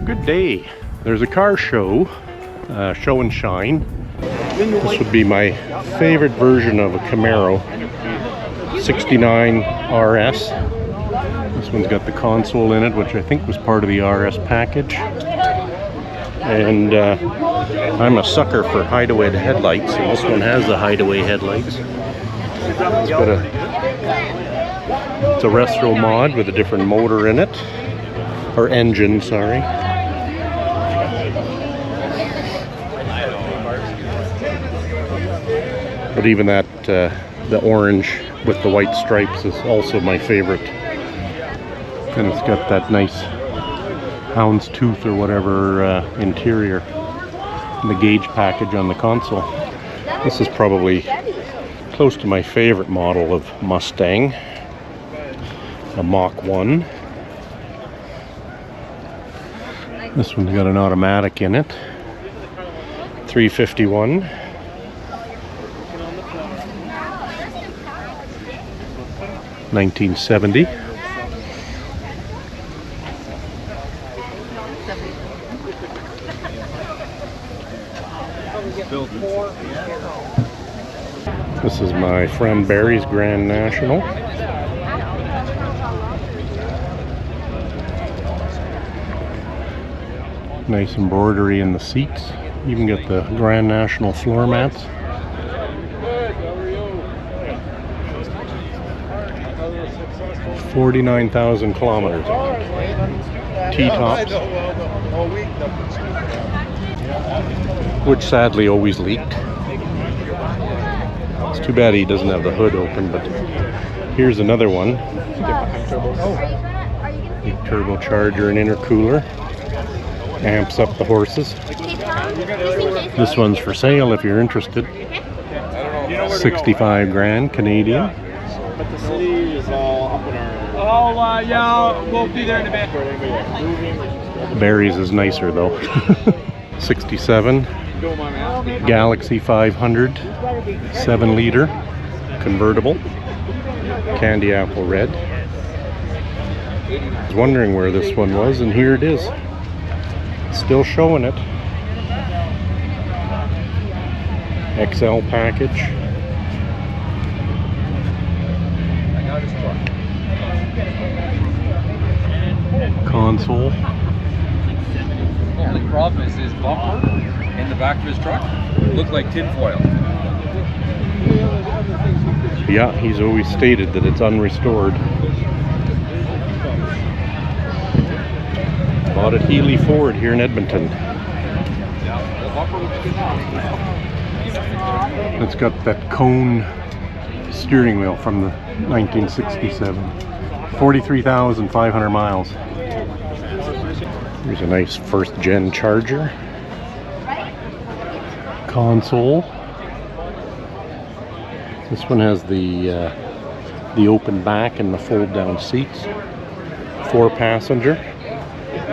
Good day. There's a car show, show and shine. This would be my favorite version of a Camaro, 69 RS. This one's got the console in it, which I think was part of the RS package. And I'm a sucker for hideaway headlights, and this one has the hideaway headlights. It's a retro mod with a different motor in it, or engine, sorry. But even that, the orange with the white stripes is also my favorite. And it's got that nice houndstooth or whatever interior. And the gauge package on the console. This is probably close to my favorite model of Mustang. A Mach 1. This one's got an automatic in it. 351. $1970. This is my friend Barry's Grand National. Nice embroidery in the seats. Even got the Grand National floor mats. $49,000 kilometers. T-tops, which sadly always leaked. It's too bad he doesn't have the hood open, but here's another one. Big turbocharger and intercooler. Amps up the horses. This one's for sale if you're interested. 65 grand Canadian. But the city is all up in our... Oh, yeah, we'll be there in a bit. Barry's is nicer though. 67. Galaxie 500. 7-liter. Convertible. Candy apple red. I was wondering where this one was, and here it is. Still showing it. XL package. Console. The only problem is his bumper in the back of his truck looked like tinfoil. Yeah, he's always stated that it's unrestored. Bought at Healy Ford here in Edmonton. It's got that cone steering wheel from the 1967. 43,500 miles. Here's a nice first gen charger. Console. This one has the open back and the fold down seats. 4-passenger.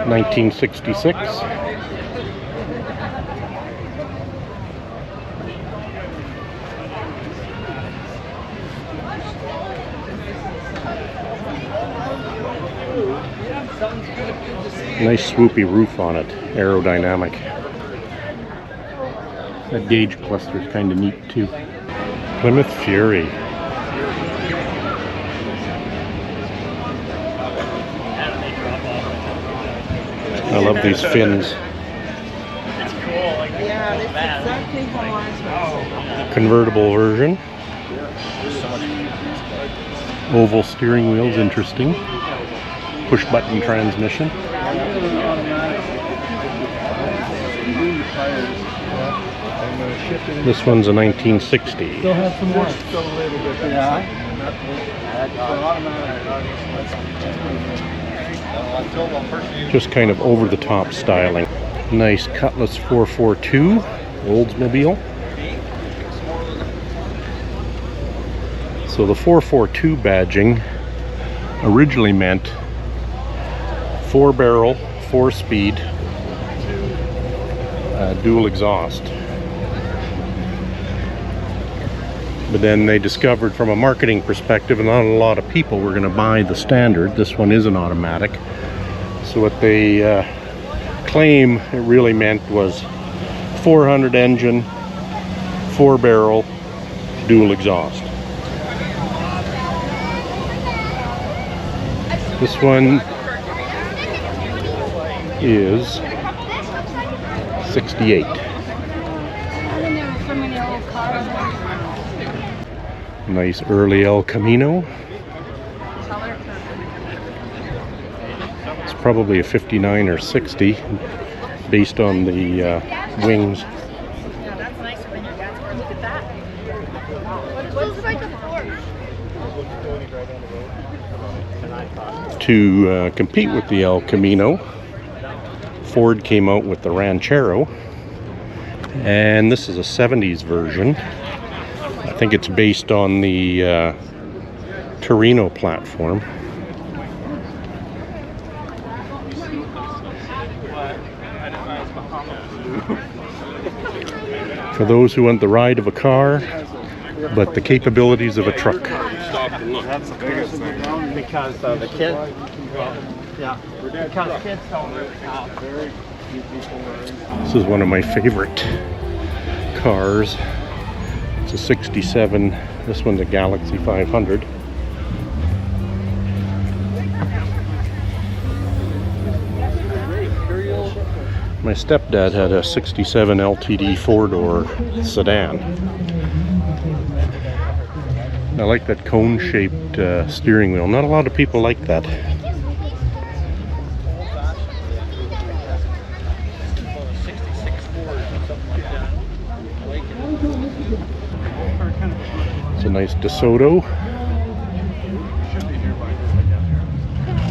1966. Nice swoopy roof on it, aerodynamic. That gauge cluster is kind of neat too. Plymouth Fury. I love these fins. Convertible version. Oval steering wheel's interesting. Push button transmission. This one's a 1960. Still have some more. Just kind of over the top styling. Nice Cutlass 442 Oldsmobile. So the 442 badging originally meant 4-barrel, 4-speed, dual exhaust. But then they discovered from a marketing perspective, not a lot of people were going to buy the standard. This one is an automatic. So what they claim it really meant was 400 engine, 4-barrel, dual exhaust. This one is 68. Nice early El Camino. It's probably a 59 or 60 based on the wings. To compete with the El Camino, Ford came out with the Ranchero, and this is a 70s version. I think it's based on the Torino platform. For those who want the ride of a car, but the capabilities of a truck. That's the biggest thing. Because the kids, because kids don't really have very few people wearing. This is one of my favorite cars. It's a 67. This one's a Galaxie 500. My stepdad had a 67 LTD 4-door sedan. I like that cone-shaped steering wheel. Not a lot of people like that. It's a nice DeSoto.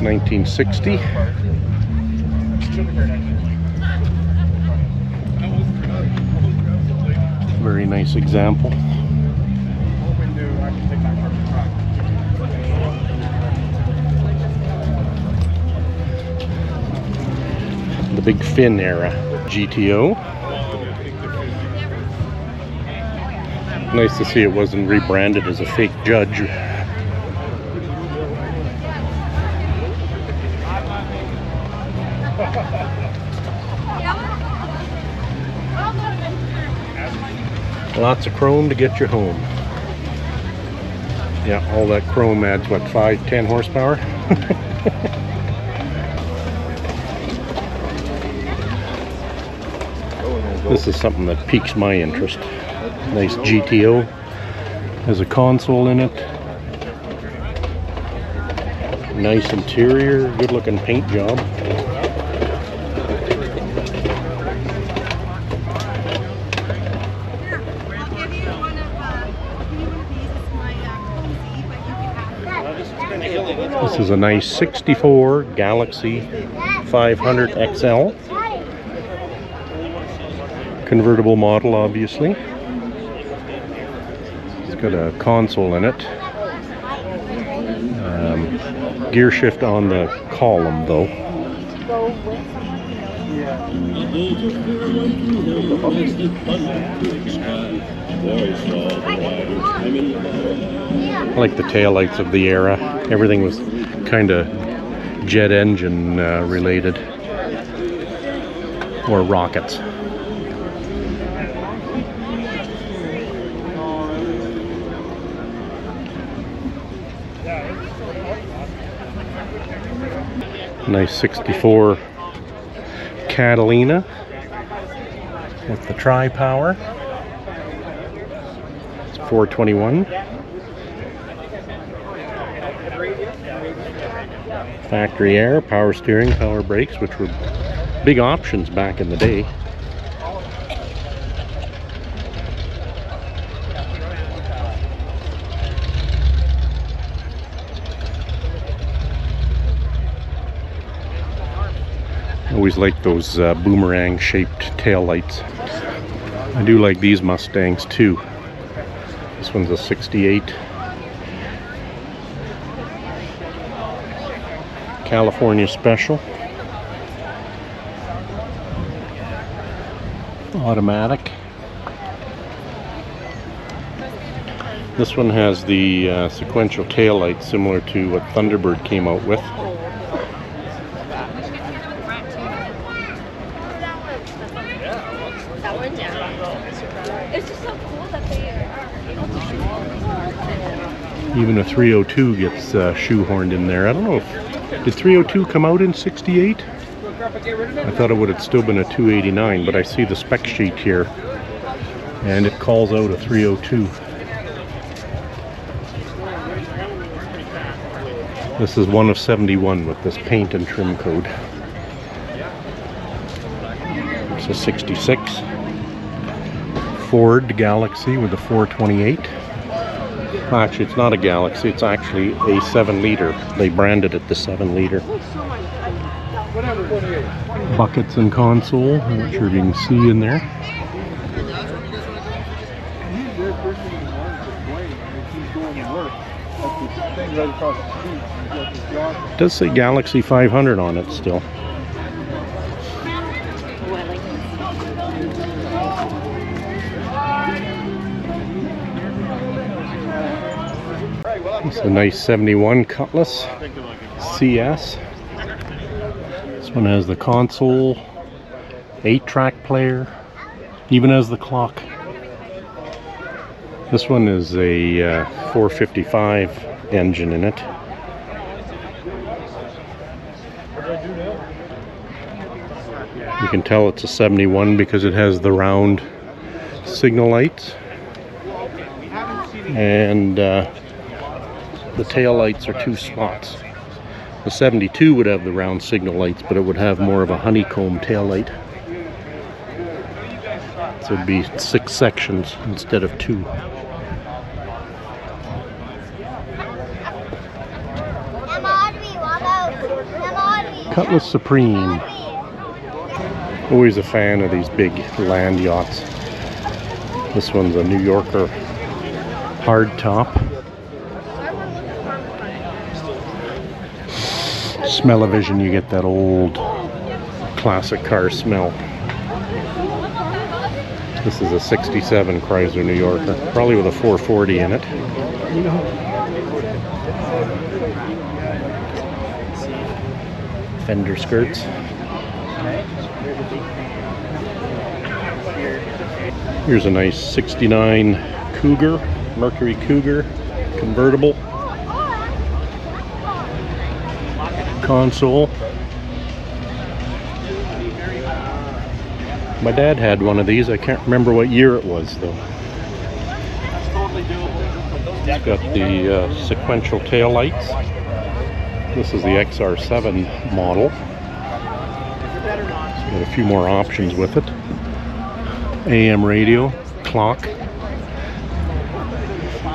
1960. Very nice example. The Big Fin era GTO. Nice to see it wasn't rebranded as a fake Judge. Lots of chrome to get you home. Yeah, all that chrome adds what, 5-10 horsepower? This is something that piques my interest. Nice GTO. Has a console in it. Nice interior, good looking paint job. This is a nice 64 Galaxie 500 XL. Convertible model, obviously. It's got a console in it. Gear shift on the column, though. I like the taillights of the era. Everything was kind of jet engine related, or rockets. Nice 64 Catalina with the tri-power. It's 421. Factory air, power steering, power brakes, which were big options back in the day. Always like those boomerang shaped tail lights. I do like these Mustangs too. This one's a 68. California Special. Automatic. This one has the sequential tail lights similar to what Thunderbird came out with. It's just so cool that they are able to shoot. Even a 302 gets shoehorned in there. I don't know if, did 302 come out in 68? I thought it would have still been a 289, but I see the spec sheet here and it calls out a 302. This is one of 71 with this paint and trim code. It's a 66 Ford Galaxie with a 428. Actually, it's not a Galaxie, it's actually a 7-liter. They branded it the 7-liter. Buckets and console, I'm not sure if you can see in there. It does say Galaxie 500 on it still. It's a nice 71 Cutlass CS. This one has the console, 8-track player, even has the clock. This one is a 455 engine in it. You can tell it's a 71 because it has the round signal lights, and the tail lights are 2 spots. The 72 would have the round signal lights, but it would have more of a honeycomb tail light. So it'd be 6 sections instead of 2. Cutlass Supreme. Always a fan of these big land yachts. This one's a New Yorker hardtop. Smell-o-vision, you get that old classic car smell. This is a 67 Chrysler New Yorker, probably with a 440 in it. Fender skirts. Here's a nice 69 Cougar, Mercury Cougar, convertible. Console. My dad had one of these. I can't remember what year it was though. It's got the sequential tail lights. This is the XR7 model. It's got a few more options with it. AM radio, clock.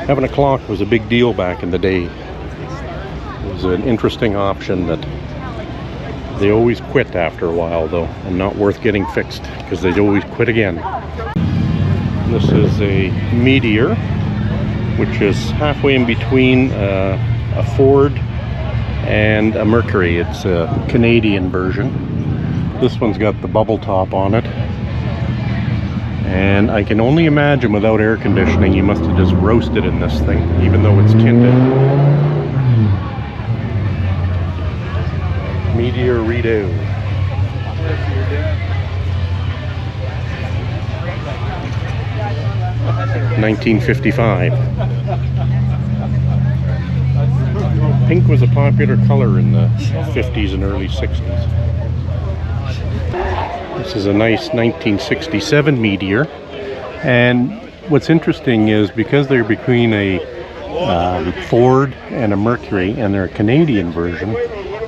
Having a clock was a big deal back in the day. It was an interesting option that they always quit after a while though, and not worth getting fixed because they'd always quit again. This is a Meteor, which is halfway in between a Ford and a Mercury. It's a Canadian version. This one's got the bubble top on it. And I can only imagine without air conditioning, you must have just roasted in this thing, even though it's tinted. Meteor Redo. $19.55. Pink was a popular color in the 50s and early 60s. This is a nice 1967 Meteor, and what's interesting is because they're between a Ford and a Mercury, and they're a Canadian version,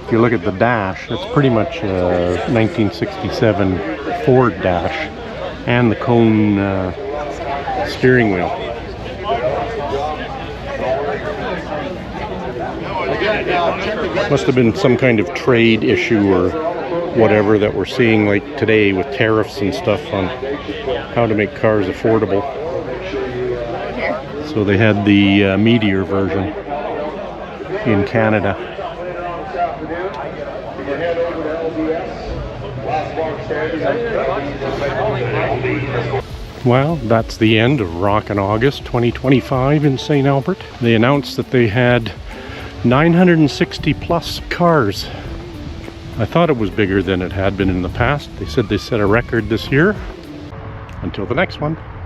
if you look at the dash, it's pretty much a 1967 Ford dash, and the cone steering wheel. Must have been some kind of trade issue or whatever that we're seeing like today with tariffs and stuff on how to make cars affordable. So they had the Meteor version in Canada. Well, that's the end of Rockin' August 2025 in St. Albert. They announced that they had 960 plus cars. I thought it was bigger than it had been in the past. They said they set a record this year. Until the next one.